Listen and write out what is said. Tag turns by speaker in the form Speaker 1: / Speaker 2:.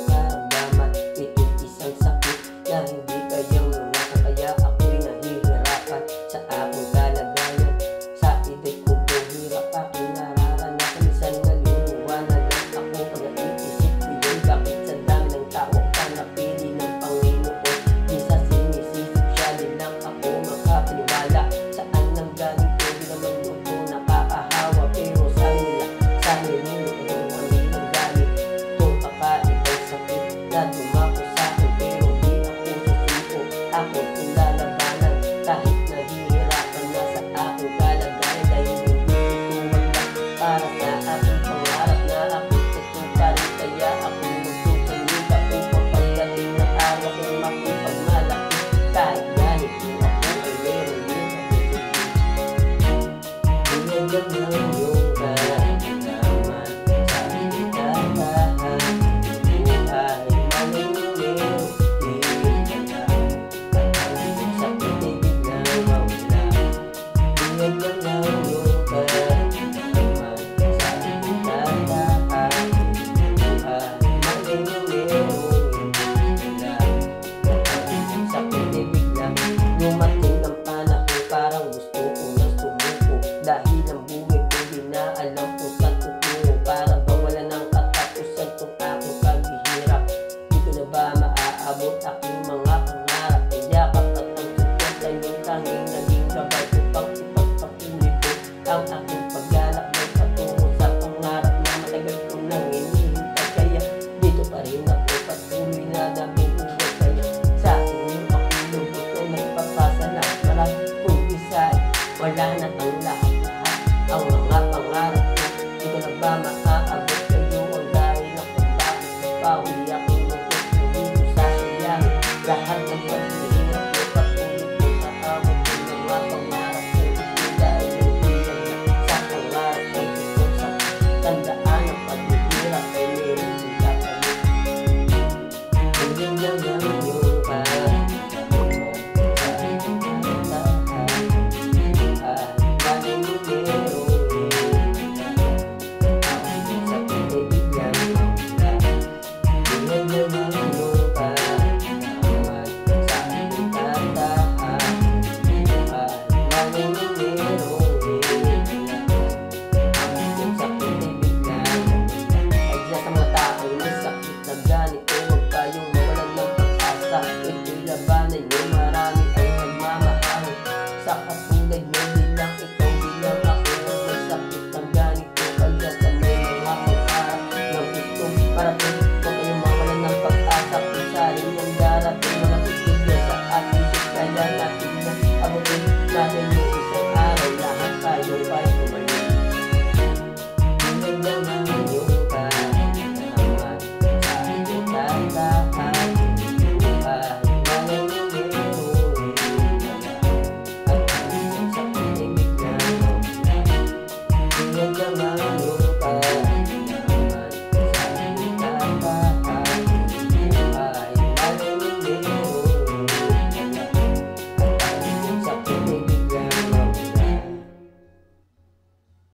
Speaker 1: karamdaman. Ito'y isang sakit na hindi kayang lunasan, kaya ako'y nahihirapan sa aking kalagayan. Sa edad ko po hirap aking nararanasan, minsan naluluwanan lang ako pag naiisip ko yun. Bakit sa dami ng tao ka napili ng Panginoon? Di sa sinisisip siya din lang ako makapaniwala. Saan nang galing ko, di naman yung ko nakakahawa, pero sa nila, sa nila yung ang galit. Itong kakaibang sakit na dumako sa akin, pero di ako susuko. Ako'y lalabanan kahit nahihirapan na sa aking kalagayan, dahil hindi ito wala para sa aking pangarap na ako'y tutuparin. Kaya ako'y magsusumikap upang pagdating ng araw ko'y makipagmalaki. Kahit ganito ako ay meron din ako ganyan lang yung karamdaman sa ikatahan. Buhay manunero, di ka na at ang sakit ay biglang mawala. Ganyan lang yung karamdaman sa ikatahan. Buhay manunero, di ka na at ang sakit ay biglang dumating ng panahon, parang gusto ko nang sumuko. Dahil ang buhay ko di na alam kung saan tutungo. Para bang wala nang katapusan tong aking paghihirap. Di ko na ba maaabot aking mga pangarap? Kayakap at ang suporta yung tanging naging gabay ko pang ipagpatuloy ko ang aking paglalakbay patungo sa pangarap na matagal ko nang hinihintay. Kaya dito pa rin ako patuloy na nabubuhay. Kaya sa inyong pakulong ko nagpapasalamat. Marami kong isay, wala na ang lahat-lahat ang mga pangarap ko. Di ko na ba maaabot kayo ang dahil na kung bakit napawi aking lungkot lumino sa sayahin. Lahat ng paghihirap ko patuloy ko naabot ko ng mga pangarap ko. Ito dahil hindi lang sa pangarap ay ito sa tandaan ng paghihirap ay meron din kakalit. Ganyan lang yung karamdaman sa ikatahan. Ganyan lang